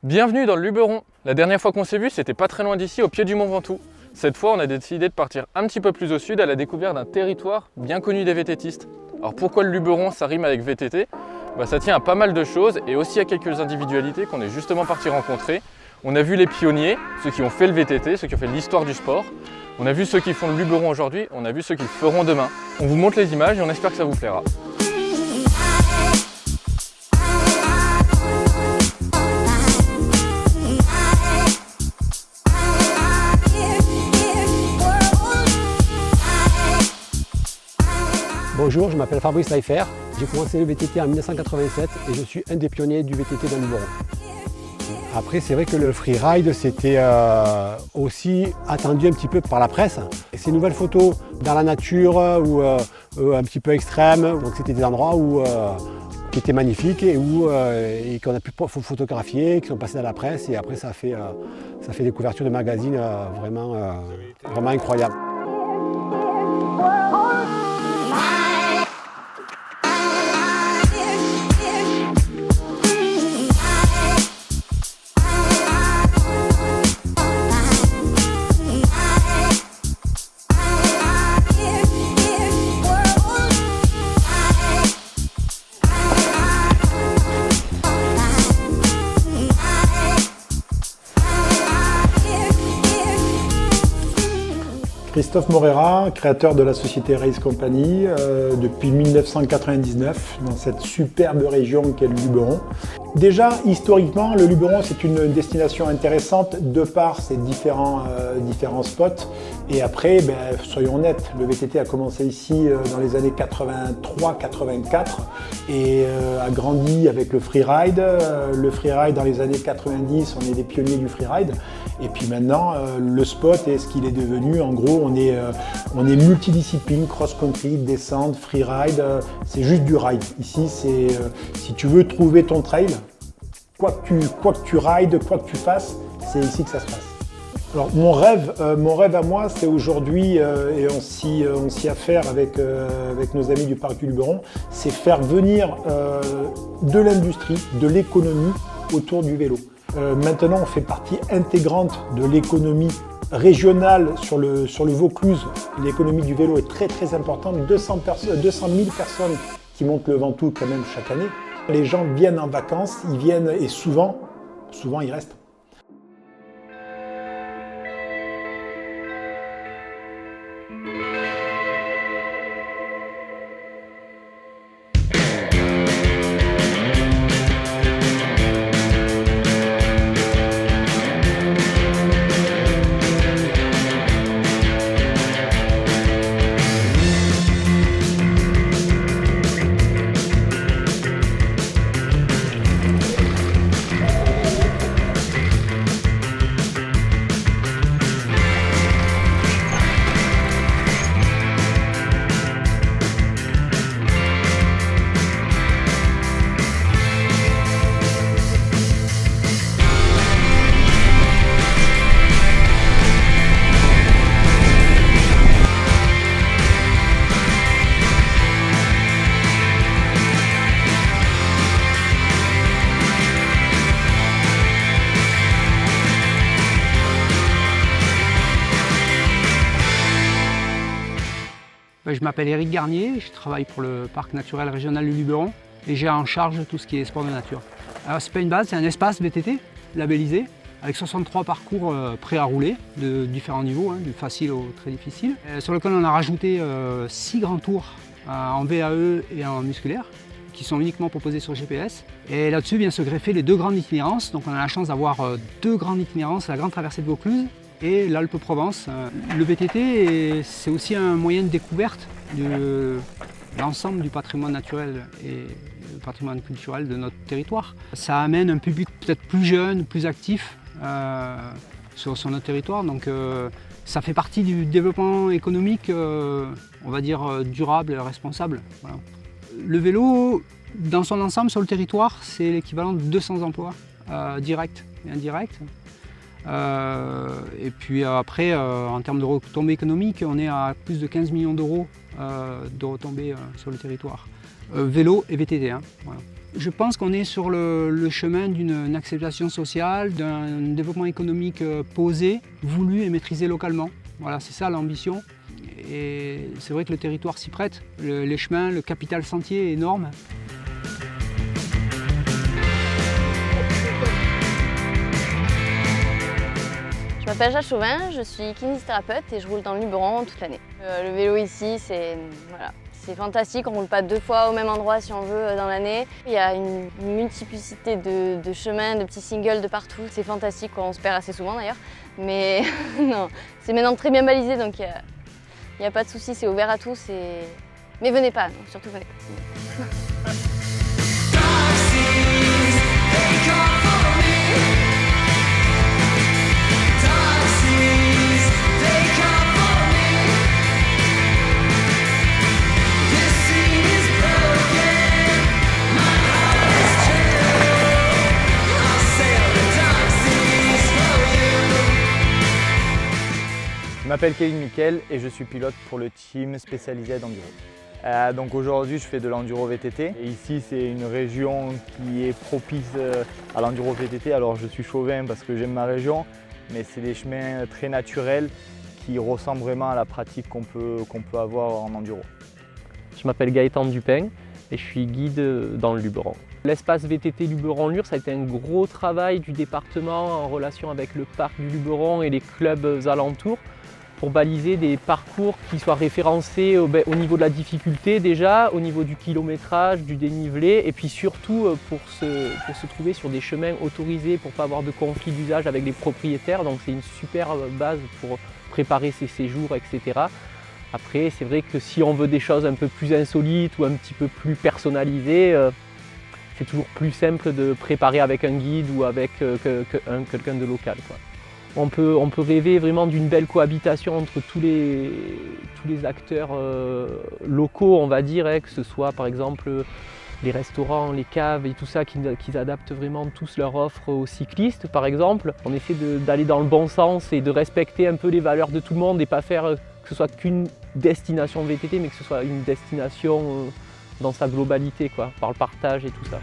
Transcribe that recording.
Bienvenue dans le Luberon. La dernière fois qu'on s'est vu, c'était pas très loin d'ici, au pied du Mont Ventoux. Cette fois, on a décidé de partir un petit peu plus au sud à la découverte d'un territoire bien connu des VTTistes. Alors pourquoi le Luberon, ça rime avec VTT? Ça tient à pas mal de choses et aussi à quelques individualités qu'on est justement parti rencontrer. On a vu les pionniers, ceux qui ont fait le VTT, ceux qui ont fait l'histoire du sport. On a vu ceux qui font le Luberon aujourd'hui, on a vu ceux qui le feront demain. On vous montre les images et on espère que ça vous plaira. Bonjour, je m'appelle Fabrice Leifer, j'ai commencé le VTT en 1987 et je suis un des pionniers du VTT dans le Luberon. Après, c'est vrai que le freeride, c'était aussi attendu un petit peu par la presse. Et ces nouvelles photos dans la nature ou un petit peu extrêmes, donc c'était des endroits qui étaient magnifiques et qu'on a pu photographier, qui sont passés dans la presse et après ça fait des couvertures de magazines vraiment incroyables. Christophe Morera, créateur de la société Race Company depuis 1999 dans cette superbe région qu'est le Luberon. Déjà, historiquement, le Luberon c'est une destination intéressante de par ses différents spots. Et après, soyons honnêtes, le VTT a commencé ici dans les années 83-84 et a grandi avec le freeride. Le freeride dans les années 90, on est des pionniers du freeride. Et puis maintenant, le spot est ce qu'il est devenu. En gros, on est multidiscipline, cross-country, descente, freeride. C'est juste du ride. Ici, si tu veux trouver ton trail, quoi que tu rides, quoi que tu fasses, c'est ici que ça se passe. Alors mon rêve à moi, c'est aujourd'hui, et on s'y affaire avec nos amis du Parc du Luberon, c'est faire venir de l'industrie, de l'économie autour du vélo. Maintenant, on fait partie intégrante de l'économie régionale sur le Vaucluse. L'économie du vélo est très très importante. 200 000 personnes qui montent le Ventoux quand même chaque année. Les gens viennent en vacances, ils viennent et souvent ils restent. Je m'appelle Éric Garnier, je travaille pour le Parc naturel régional du Luberon et j'ai en charge tout ce qui est sport de nature. Alors c'est pas une base, c'est un espace VTT labellisé avec 63 parcours prêts à rouler de différents niveaux, du facile au très difficile, sur lequel on a rajouté 6 grands tours en VAE et en musculaire qui sont uniquement proposés sur GPS. Et là-dessus vient se greffer les 2 grandes itinérances, donc on a la chance d'avoir 2 grandes itinérances, la grande traversée de Vaucluse et l'Alpe-Provence. Le VTT, c'est aussi un moyen de découverte de l'ensemble du patrimoine naturel et du patrimoine culturel de notre territoire. Ça amène un public peut-être plus jeune, plus actif sur notre territoire. Donc ça fait partie du développement économique, on va dire, durable et responsable. Voilà. Le vélo, dans son ensemble sur le territoire, c'est l'équivalent de 200 emplois directs et indirects. Et puis après, en termes de retombées économiques, on est à plus de 15 millions d'euros de retombées sur le territoire. Vélo et VTT. Voilà. Je pense qu'on est sur le chemin d'une acceptation sociale, d'un développement économique posé, voulu et maîtrisé localement. Voilà, c'est ça l'ambition. Et c'est vrai que le territoire s'y prête. Les chemins, le capital sentier est énorme. Je m'appelle Jade Chauvin, je suis kinésithérapeute et je roule dans le Luberon toute l'année. Le vélo ici, c'est fantastique, on ne roule pas 2 fois au même endroit si on veut dans l'année. Il y a une multiplicité de chemins, de petits singles de partout. C'est fantastique, on se perd assez souvent d'ailleurs. Mais non, c'est maintenant très bien balisé, donc il n'y a pas de souci, c'est ouvert à tous. Mais venez pas, non, surtout venez pas. Je m'appelle Kevin Miquel et je suis pilote pour le team spécialisé d'enduro. Donc aujourd'hui je fais de l'enduro VTT et ici c'est une région qui est propice à l'enduro VTT. Alors je suis chauvin parce que j'aime ma région, mais c'est des chemins très naturels qui ressemblent vraiment à la pratique qu'on peut avoir en enduro. Je m'appelle Gaëtan Dupin et je suis guide dans le Luberon. L'espace VTT Luberon-Lure, ça a été un gros travail du département en relation avec le parc du Luberon et les clubs alentours, pour baliser des parcours qui soient référencés au niveau de la difficulté déjà, au niveau du kilométrage, du dénivelé, et puis surtout pour se trouver sur des chemins autorisés pour ne pas avoir de conflit d'usage avec les propriétaires. Donc c'est une super base pour préparer ses séjours, etc. Après, c'est vrai que si on veut des choses un peu plus insolites ou un petit peu plus personnalisées, c'est toujours plus simple de préparer avec un guide ou avec quelqu'un de local, quoi. On peut rêver vraiment d'une belle cohabitation entre tous les acteurs locaux, on va dire, que ce soit par exemple les restaurants, les caves et tout ça, qu'ils adaptent vraiment tous leur offre aux cyclistes par exemple. On essaie d'aller dans le bon sens et de respecter un peu les valeurs de tout le monde et pas faire que ce soit qu'une destination VTT, mais que ce soit une destination dans sa globalité, quoi, par le partage et tout ça.